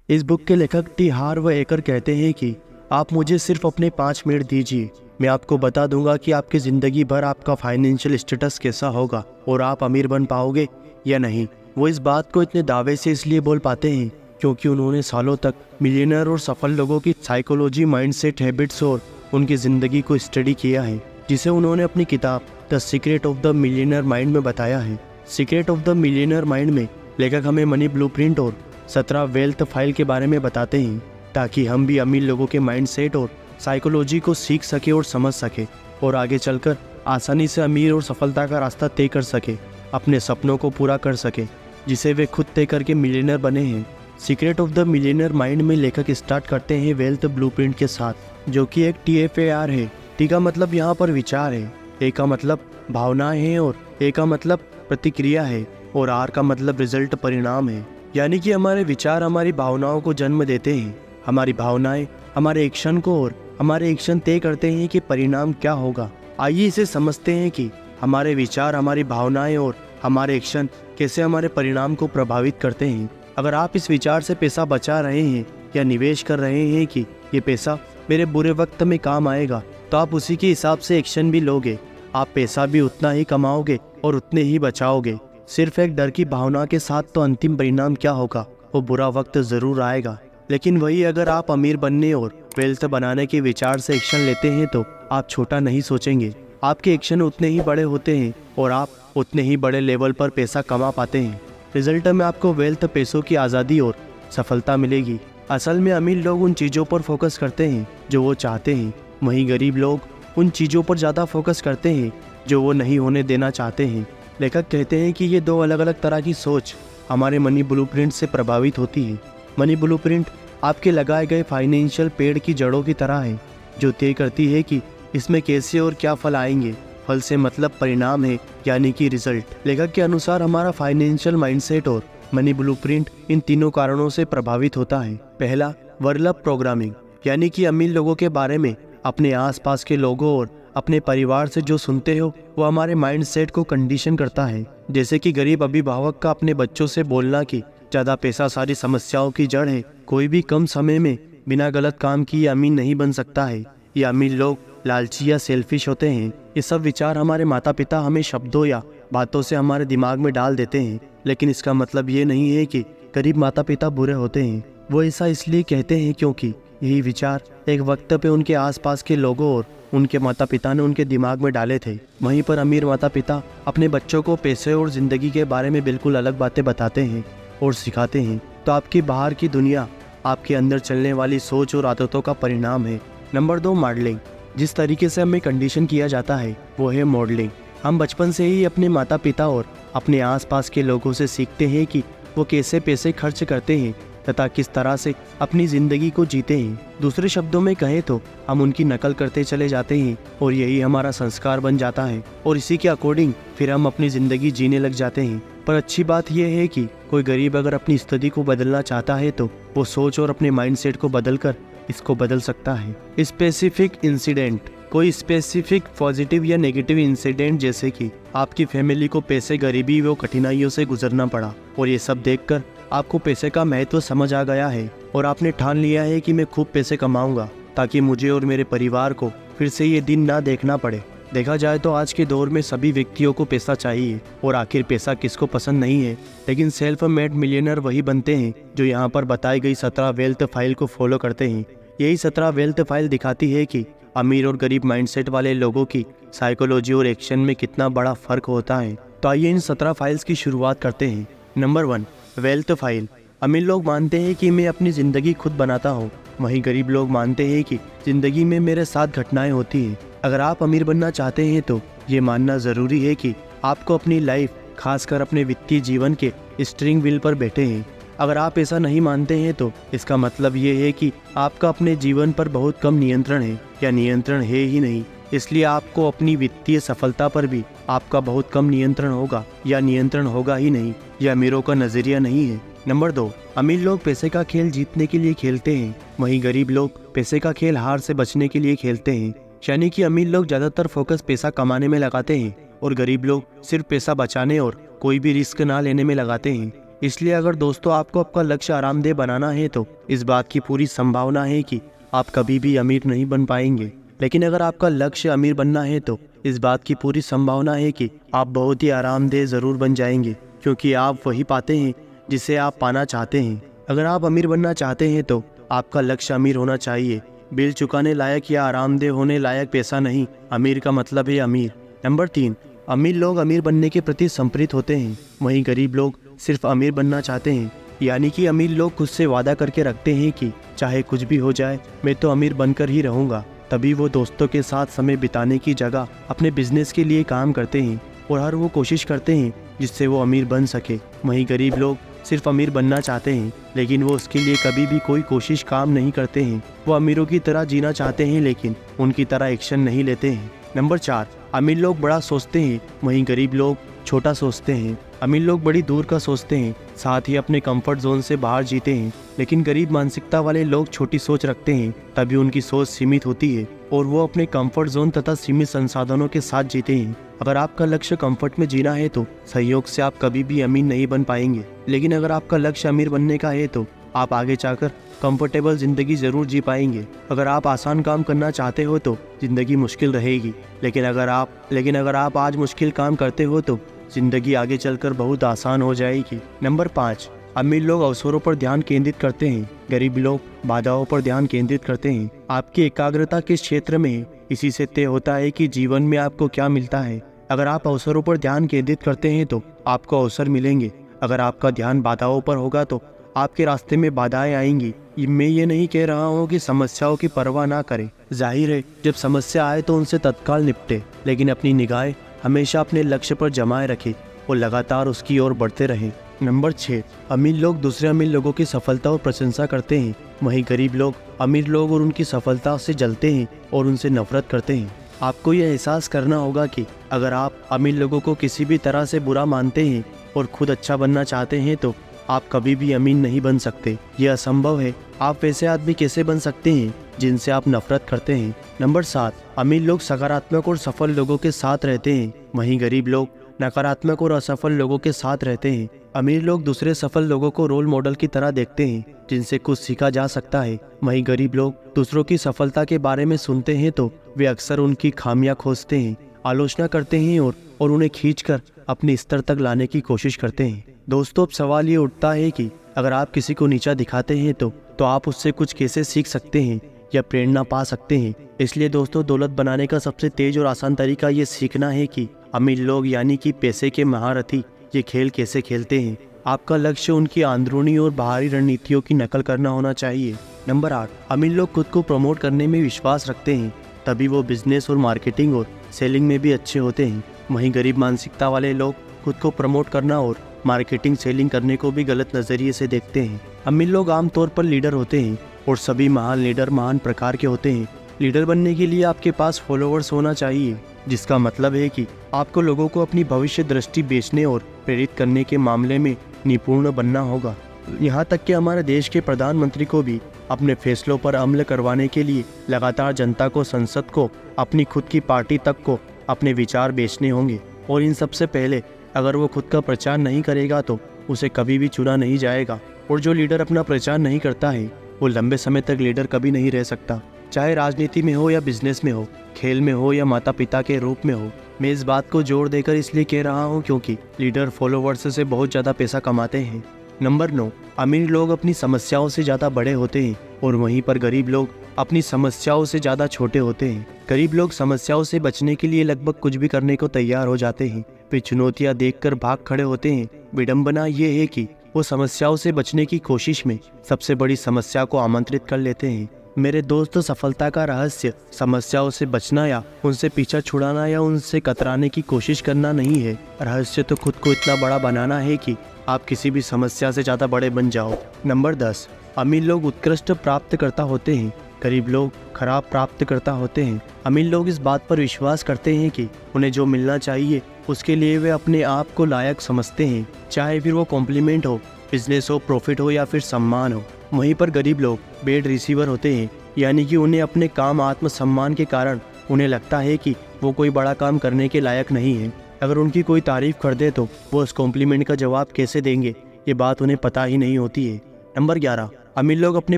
इस बुक के लेखक टी हार्व एकर कहते हैं कि आप मुझे सिर्फ अपने 5 मिनट दीजिए, मैं आपको बता दूंगा कि आपकी ज़िंदगी भर आपका फाइनेंशियल स्टेटस कैसा होगा और आप अमीर बन पाओगे या नहीं। वो इस बात को इतने दावे से इसलिए बोल पाते हैं क्योंकि उन्होंने सालों तक मिलियनर और सफल लोगों की साइकोलॉजी, माइंडसेट, हैबिट्स और उनकी ज़िंदगी को स्टडी किया है, जिसे उन्होंने अपनी किताब the secret of the millionaire mind में बताया है। Secret of the millionaire mind में लेखक हमें मनी ब्लूप्रिंट और 17 वेल्थ फाइल के बारे में बताते हैं ताकि हम भी अमीर लोगों के माइंडसेट और साइकोलॉजी को सीख सके और समझ सके और आगे चलकर आसानी से अमीर और सफलता का रास्ता तय कर सके, अपने सपनों को पूरा कर सके जिसे वे खुद तय करके मिलियनर बने हैं। Secret of the millionaire mind में लेखक स्टार्ट करते हैं वेल्थ ब्लूप्रिंट के साथ, जो कि एक TFAR है। टी का मतलब यहाँ पर विचार है, ए का मतलब भावनाएं हैं और ए का मतलब प्रतिक्रिया है और आर का मतलब रिजल्ट, परिणाम है। यानी कि हमारे विचार हमारी भावनाओं को जन्म देते हैं, हमारी भावनाएं हमारे एक्शन को और हमारे एक्शन तय करते हैं कि परिणाम क्या होगा। आइए इसे समझते हैं कि हमारे विचार, हमारी भावनाएं और हमारे एक्शन कैसे हमारे परिणाम को प्रभावित करते हैं। अगर आप इस विचार से पैसा बचा रहे हैं या निवेश कर रहे हैं कि ये पैसा मेरे बुरे वक्त में काम आएगा, तो आप उसी के हिसाब से एक्शन भी लोगे। आप पैसा भी उतना ही कमाओगे और उतने ही बचाओगे। सिर्फ एक डर की भावना के साथ तो अंतिम परिणाम क्या होगा, वो बुरा वक्त ज़रूर आएगा। लेकिन वही अगर आप अमीर बनने और वेल्थ बनाने के विचार से एक्शन लेते हैं तो आप छोटा नहीं सोचेंगे। आपके एक्शन उतने ही बड़े होते हैं और आप उतने ही बड़े लेवल पर पैसा कमा पाते हैं। रिजल्ट में आपको वेल्थ, पैसों की आज़ादी और सफलता मिलेगी। असल में अमीर लोग उन चीज़ों पर फोकस करते हैं जो वो चाहते हैं, वहीं गरीब लोग उन चीज़ों पर ज़्यादा फोकस करते हैं जो वो नहीं होने देना चाहते हैं। लेखक कहते हैं कि ये 2 अलग अलग तरह की सोच हमारे मनी ब्लूप्रिंट से प्रभावित होती है। मनी ब्लूप्रिंट आपके लगाए गए फाइनेंशियल पेड़ की जड़ों की तरह है, जो तय करती है कि इसमें कैसे और क्या फल आएंगे। फल से मतलब परिणाम है, यानी कि रिजल्ट। लेखक के अनुसार हमारा फाइनेंशियल माइंडसेट और मनी ब्लूप्रिंट इन तीनों कारणों से प्रभावित होता है। पहला, वर्ल्ड प्रोग्रामिंग, यानी कि अमीर लोगों के बारे में अपने आसपास के लोगों और अपने परिवार से जो सुनते हो वो हमारे माइंडसेट को कंडीशन करता है। जैसे कि गरीब अभिभावक का अपने बच्चों से बोलना कि ज़्यादा पैसा सारी समस्याओं की जड़ है, कोई भी कम समय में बिना गलत काम किए अमीर नहीं बन सकता है, या अमीर लोग लालची या सेल्फिश होते हैं। ये सब विचार हमारे माता पिता हमें शब्दों या बातों से हमारे दिमाग में डाल देते हैं, लेकिन इसका मतलब ये नहीं है कि गरीब माता पिता बुरे होते हैं। वो ऐसा इसलिए कहते हैं क्योंकि यही विचार एक वक्त पे उनके आसपास के लोगों और उनके माता पिता ने उनके दिमाग में डाले थे। वहीं पर अमीर माता पिता अपने बच्चों को पैसे और ज़िंदगी के बारे में बिल्कुल अलग बातें बताते हैं और सिखाते हैं। तो आपकी बाहर की दुनिया आपके अंदर चलने वाली सोच और आदतों का परिणाम है। Number 2, modelling. जिस तरीके से हमें कंडीशन किया जाता है वो है मॉडलिंग। हम बचपन से ही अपने माता पिता और अपने आसपास के लोगों से सीखते हैं कि वो कैसे पैसे खर्च करते हैं तथा किस तरह से अपनी ज़िंदगी को जीते हैं। दूसरे शब्दों में कहें तो हम उनकी नकल करते चले जाते हैं और यही हमारा संस्कार बन जाता है और इसी के अकॉर्डिंग फिर हम अपनी ज़िंदगी जीने लग जाते हैं। पर अच्छी बात यह है कि कोई गरीब अगर अपनी स्थिति को बदलना चाहता है तो वो सोच और अपने माइंडसेट को बदलकर इसको बदल सकता है। स्पेसिफिक इंसिडेंट, कोई स्पेसिफिक पॉजिटिव या नेगेटिव इंसिडेंट, जैसे कि आपकी फैमिली को पैसे, गरीबी व कठिनाइयों से गुजरना पड़ा और ये सब देखकर आपको पैसे का महत्व समझ आ गया है और आपने ठान लिया है कि मैं खूब पैसे कमाऊंगा ताकि मुझे और मेरे परिवार को फिर से ये दिन ना देखना पड़े। देखा जाए तो आज के दौर में सभी व्यक्तियों को पैसा चाहिए और आखिर पैसा किसको पसंद नहीं है, लेकिन सेल्फ मेड मिलियनर वही बनते हैं जो यहाँ पर बताई गई 17 वेल्थ फाइल को फॉलो करते हैं। यही 17 वेल्थ फाइल दिखाती है कि अमीर और गरीब माइंडसेट वाले लोगों की साइकोलॉजी और एक्शन में कितना बड़ा फर्क होता है। तो आइए इन 17 फाइल्स की शुरुआत करते हैं। Number 1, wealth file. अमीर लोग मानते हैं कि मैं अपनी ज़िंदगी खुद बनाता हूँ, वहीं गरीब लोग मानते हैं कि ज़िंदगी में मेरे साथ घटनाएं होती हैं। अगर आप अमीर बनना चाहते हैं तो ये मानना ज़रूरी है कि आपको अपनी लाइफ, खासकर अपने वित्तीय जीवन के स्टीयरिंग व्हील पर बैठे हैं। अगर आप ऐसा नहीं मानते हैं तो इसका मतलब ये है कि आपका अपने जीवन पर बहुत कम नियंत्रण है या नियंत्रण है ही नहीं। इसलिए आपको अपनी वित्तीय सफलता पर भी आपका बहुत कम नियंत्रण होगा या नियंत्रण होगा ही नहीं। यह अमीरों का नज़रिया नहीं है। नंबर 2, अमीर लोग पैसे का खेल जीतने के लिए खेलते हैं, वहीं गरीब लोग पैसे का खेल हार से बचने के लिए खेलते हैं। यानी कि अमीर लोग ज़्यादातर फोकस पैसा कमाने में लगाते हैं और गरीब लोग सिर्फ पैसा बचाने और कोई भी रिस्क ना लेने में लगाते हैं। इसलिए अगर दोस्तों आपको आपका लक्ष्य आरामदेह बनाना है तो इस बात की पूरी संभावना है कि आप कभी भी अमीर नहीं बन पाएंगे। लेकिन अगर आपका लक्ष्य अमीर बनना है तो इस बात की पूरी संभावना है कि आप बहुत ही आरामदेह ज़रूर बन जाएंगे, क्योंकि आप वही पाते हैं जिसे आप पाना चाहते हैं। अगर आप अमीर बनना चाहते हैं तो आपका लक्ष्य अमीर होना चाहिए। बिल चुकाने लायक या आरामदेह होने लायक पैसा नहीं, अमीर का मतलब है अमीर। नंबर 3, अमीर लोग अमीर बनने के प्रति संप्रेरित होते हैं, वहीं गरीब लोग सिर्फ अमीर बनना चाहते हैं। यानी कि अमीर लोग खुद से वादा करके रखते हैं कि चाहे कुछ भी हो जाए मैं तो अमीर बनकर ही रहूँगा। तभी वो दोस्तों के साथ समय बिताने की जगह अपने बिजनेस के लिए काम करते हैं और हर वो कोशिश करते हैं जिससे वो अमीर बन सके। वहीं गरीब लोग सिर्फ अमीर बनना चाहते हैं, लेकिन वो उसके लिए कभी भी कोई कोशिश काम नहीं करते हैं। वो अमीरों की तरह जीना चाहते हैं, लेकिन उनकी तरह एक्शन नहीं लेते हैं। नंबर 4, अमीर लोग बड़ा सोचते हैं, वहीं गरीब लोग छोटा सोचते हैं। अमीर लोग बड़ी दूर का सोचते हैं, साथ ही अपने कंफर्ट जोन से बाहर जीते हैं, लेकिन गरीब मानसिकता वाले लोग छोटी सोच रखते हैं, तभी उनकी सोच सीमित होती है और वो अपने कंफर्ट जोन तथा सीमित संसाधनों के साथ जीते हैं। अगर आपका लक्ष्य कंफर्ट में जीना है तो संयोग से आप कभी भी अमीर नहीं बन पाएंगे, लेकिन अगर आपका लक्ष्य अमीर बनने का है तो आप आगे जाकर कंफर्टेबल जिंदगी जरूर जी पाएंगे। अगर आप आसान काम करना चाहते हो तो जिंदगी मुश्किल रहेगी, लेकिन अगर आप आज मुश्किल काम करते हो तो जिंदगी आगे चलकर बहुत आसान हो जाएगी। नंबर 5, अमीर लोग अवसरों पर ध्यान केंद्रित करते हैं, गरीब लोग बाधाओं पर ध्यान केंद्रित करते हैं। आपकी एकाग्रता किस क्षेत्र में है, इसी से तय होता है कि जीवन में आपको क्या मिलता है। अगर आप अवसरों पर ध्यान केंद्रित करते हैं तो आपको अवसर मिलेंगे। अगर आपका ध्यान बाधाओं पर होगा तो आपके रास्ते में बाधाएं आएंगी। मैं ये नहीं कह रहा हूँ कि समस्याओं की परवाह ना करें, जाहिर है जब समस्या आए तो उनसे तत्काल निपटे, लेकिन अपनी निगाहें हमेशा अपने लक्ष्य पर जमाए रखें और लगातार उसकी ओर बढ़ते रहें। नंबर 6, अमीर लोग दूसरे अमीर लोगों की सफलता और प्रशंसा करते हैं, वहीं गरीब लोग अमीर लोग और उनकी सफलता से जलते हैं और उनसे नफरत करते हैं। आपको यह एहसास करना होगा कि अगर आप अमीर लोगों को किसी भी तरह से बुरा मानते हैं और खुद अच्छा बनना चाहते हैं तो आप कभी भी अमीर नहीं बन सकते। यह असंभव है। आप वैसे आदमी कैसे बन सकते हैं जिनसे आप नफरत करते हैं। नंबर 7, अमीर लोग सकारात्मक और सफल लोगों के साथ रहते हैं, वहीं गरीब लोग नकारात्मक और असफल लोगों के साथ रहते हैं। अमीर लोग दूसरे सफल लोगों को रोल मॉडल की तरह देखते हैं जिनसे कुछ सीखा जा सकता है, वहीं गरीब लोग दूसरों की सफलता के बारे में सुनते हैं तो वे अक्सर उनकी खामियां खोजते हैं, आलोचना करते हैं और उन्हें खींचकर अपने स्तर तक लाने की कोशिश करते हैं। दोस्तों, अब सवाल ये उठता है कि अगर आप किसी को नीचा दिखाते हैं तो आप उससे कुछ कैसे सीख सकते हैं या प्रेरणा पा सकते हैं। इसलिए दोस्तों, दौलत बनाने का सबसे तेज और आसान तरीका ये सीखना है कि अमीर लोग यानी कि पैसे के महारथी ये खेल कैसे खेलते हैं। आपका लक्ष्य उनकी अंदरूनी और बाहरी रणनीतियों की नकल करना होना चाहिए। नंबर 8, अमीर लोग खुद को प्रमोट करने में विश्वास रखते हैं, तभी वो बिजनेस और मार्केटिंग और सेलिंग में भी अच्छे होते हैं। वहीं गरीब मानसिकता वाले लोग खुद को प्रमोट करना और मार्केटिंग सेलिंग करने को भी गलत नजरिए से देखते हैं। अमीर लोग आमतौर पर लीडर होते हैं और सभी महान लीडर महान प्रकार के होते हैं। लीडर बनने के लिए आपके पास फॉलोअर्स होना चाहिए, जिसका मतलब है कि आपको लोगों को अपनी भविष्य दृष्टि बेचने और प्रेरित करने के मामले में निपुण बनना होगा। यहाँ तक कि हमारे देश के प्रधानमंत्री को भी अपने फैसलों पर अमल करवाने के लिए लगातार जनता को, संसद को, अपनी खुद की पार्टी तक को अपने विचार बेचने होंगे। और इन सबसे पहले अगर वो खुद का प्रचार नहीं करेगा तो उसे कभी भी चुना नहीं जाएगा। और जो लीडर अपना प्रचार नहीं करता है वो लंबे समय तक लीडर कभी नहीं रह सकता, चाहे राजनीति में हो या बिजनेस में हो, खेल में हो या माता पिता के रूप में हो। मैं इस बात को जोर देकर इसलिए कह रहा हूँ क्योंकि लीडर फॉलोवर्स से बहुत ज़्यादा पैसा कमाते हैं। नंबर 9, अमीर लोग अपनी समस्याओं से ज़्यादा बड़े होते हैं और वहीं पर गरीब लोग अपनी समस्याओं से ज़्यादा छोटे होते हैं। गरीब लोग समस्याओं से बचने के लिए लगभग कुछ भी करने को तैयार हो जाते हैं। वे चुनौतियाँ देखकर भाग खड़े होते हैं। विडंबना ये है कि वो समस्याओं से बचने की कोशिश में सबसे बड़ी समस्या को आमंत्रित कर लेते हैं। मेरे दोस्त, सफलता का रहस्य समस्याओं से बचना या उनसे पीछा छुड़ाना या उनसे कतराने की कोशिश करना नहीं है। रहस्य तो खुद को इतना बड़ा बनाना है कि आप किसी भी समस्या से ज़्यादा बड़े बन जाओ। नंबर 10, अमीर लोग उत्कृष्ट प्राप्तकर्ता होते हैं, गरीब लोग खराब प्राप्तकर्ता होते हैं। अमीर लोग इस बात पर विश्वास करते हैं कि उन्हें जो मिलना चाहिए उसके लिए वे अपने आप को लायक समझते हैं, चाहे फिर वो कॉम्प्लीमेंट हो, बिजनेस हो, प्रॉफिट हो या फिर सम्मान हो। वहीं पर गरीब लोग बेड रिसीवर होते हैं, यानी कि उन्हें अपने काम आत्मसम्मान के कारण उन्हें लगता है कि वो कोई बड़ा काम करने के लायक नहीं है। अगर उनकी कोई तारीफ कर दे तो वो उस कॉम्प्लीमेंट का जवाब कैसे देंगे ये बात उन्हें पता ही नहीं होती है। नंबर 11, अमीर लोग अपने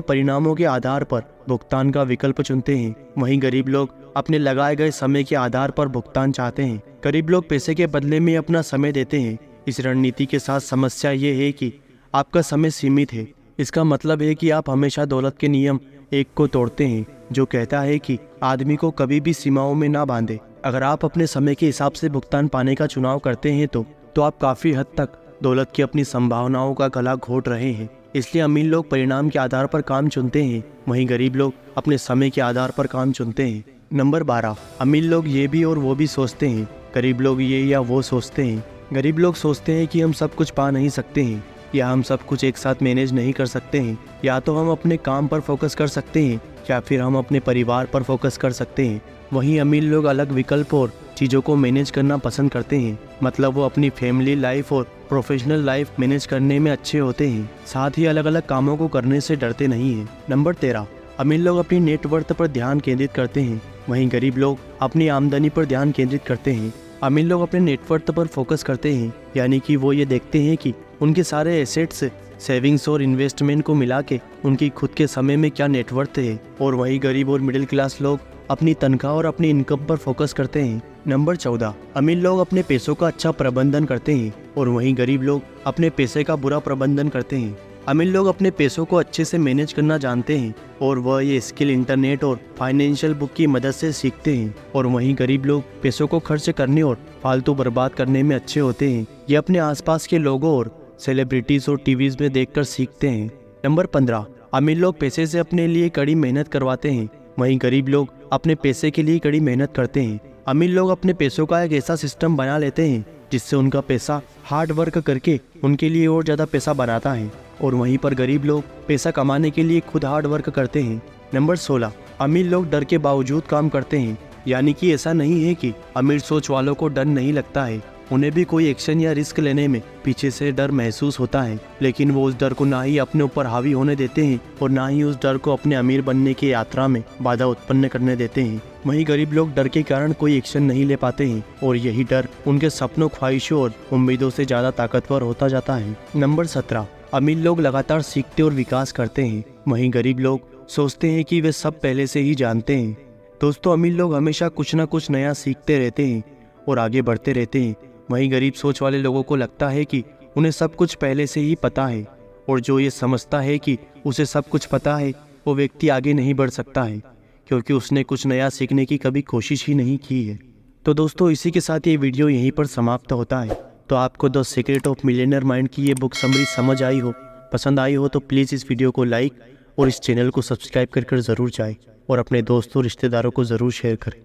परिणामों के आधार पर भुगतान का विकल्प चुनते हैं, वहीं गरीब लोग अपने लगाए गए समय के आधार पर भुगतान चाहते हैं। गरीब लोग पैसे के बदले में अपना समय देते हैं। इस रणनीति के साथ समस्या ये है कि आपका समय सीमित है। इसका मतलब है कि आप हमेशा दौलत के नियम 1 को तोड़ते हैं, जो कहता है कि आदमी को कभी भी सीमाओं में ना बांधे। अगर आप अपने समय के हिसाब से भुगतान पाने का चुनाव करते हैं तो आप काफ़ी हद तक दौलत की अपनी संभावनाओं का गला घोट रहे हैं। इसलिए अमीर लोग परिणाम के आधार पर काम चुनते हैं, वहीं गरीब लोग अपने समय के आधार पर काम चुनते हैं। नंबर 12, अमीर लोग ये भी और वो भी सोचते हैं, गरीब लोग ये या वो सोचते हैं। गरीब लोग सोचते हैं कि हम सब कुछ पा नहीं सकते हैं, या हम सब कुछ एक साथ मैनेज नहीं कर सकते हैं। या तो हम अपने काम पर फोकस कर सकते हैं या फिर हम अपने परिवार पर फोकस कर सकते हैं। वहीं अमीर लोग अलग विकल्प और चीज़ों को मैनेज करना पसंद करते हैं, मतलब वो अपनी फैमिली लाइफ और प्रोफेशनल लाइफ मैनेज करने में अच्छे होते हैं, साथ ही अलग अलग कामों को करने से डरते नहीं हैं। नंबर 13, अमीर लोग अपनी नेटवर्थ पर ध्यान केंद्रित करते हैं, वहीं गरीब लोग अपनी आमदनी पर ध्यान केंद्रित करते हैं। अमीर लोग अपने नेटवर्थ पर फोकस करते हैं, यानी कि वो ये देखते हैं कि उनके सारे एसेट्स, सेविंग्स और इन्वेस्टमेंट को मिला के उनकी खुद के समय में क्या नेटवर्थ है। और वहीं गरीब और मिडिल क्लास लोग अपनी तनख्वाह और अपनी इनकम पर फोकस करते हैं। नंबर 14, अमीर लोग अपने पैसों का अच्छा प्रबंधन करते हैं और वहीं गरीब लोग अपने पैसे का बुरा प्रबंधन करते हैं। अमीर लोग अपने पैसों को अच्छे से मैनेज करना जानते हैं और वह ये स्किल इंटरनेट और फाइनेंशियल बुक की मदद से सीखते हैं। और वहीं गरीब लोग पैसों को खर्च करने और फालतू बर्बाद करने में अच्छे होते हैं। ये अपने आसपास के लोगों और सेलिब्रिटीज और टीवीज में देखकर सीखते हैं। नंबर 15, अमीर लोग पैसे से अपने लिए कड़ी मेहनत करवाते हैं, वहीं गरीब लोग अपने पैसे के लिए कड़ी मेहनत करते हैं। अमीर लोग अपने पैसों का एक ऐसा सिस्टम बना लेते हैं जिससे उनका पैसा हार्ड वर्क करके उनके लिए और ज़्यादा पैसा बनाता है, और वहीं पर गरीब लोग पैसा कमाने के लिए खुद हार्ड वर्क करते हैं। नंबर 16, अमीर लोग डर के बावजूद काम करते हैं, यानी कि ऐसा नहीं है कि अमीर सोच वालों को डर नहीं लगता है, उन्हें भी कोई एक्शन या रिस्क लेने में पीछे से डर महसूस होता है, लेकिन वो उस डर को ना ही अपने ऊपर हावी होने देते हैं और ना ही उस डर को अपने अमीर बनने की यात्रा में बाधा उत्पन्न करने देते हैं। वहीं गरीब लोग डर के कारण कोई एक्शन नहीं ले पाते हैं और यही डर उनके सपनों, ख्वाहिशों और उम्मीदों से ज़्यादा ताकतवर होता जाता है। नंबर 17, अमीर लोग लगातार सीखते और विकास करते हैं, वहीं गरीब लोग सोचते हैं कि वे सब पहले से ही जानते हैं। दोस्तों, अमीर लोग हमेशा कुछ ना कुछ नया सीखते रहते हैं और आगे बढ़ते रहते हैं, वहीं गरीब सोच वाले लोगों को लगता है कि उन्हें सब कुछ पहले से ही पता है, और जो ये समझता है कि उसे सब कुछ पता है वो व्यक्ति आगे नहीं बढ़ सकता है, क्योंकि उसने कुछ नया सीखने की कभी कोशिश ही नहीं की है। तो दोस्तों, इसी के साथ ये वीडियो यहीं पर समाप्त होता है। तो आपको the secret of millionaire mind की ये बुक समरी समझ आई हो, पसंद आई हो, तो प्लीज़ इस वीडियो को लाइक और इस चैनल को सब्सक्राइब कर ज़रूर जाए और अपने दोस्तों रिश्तेदारों को ज़रूर शेयर करें।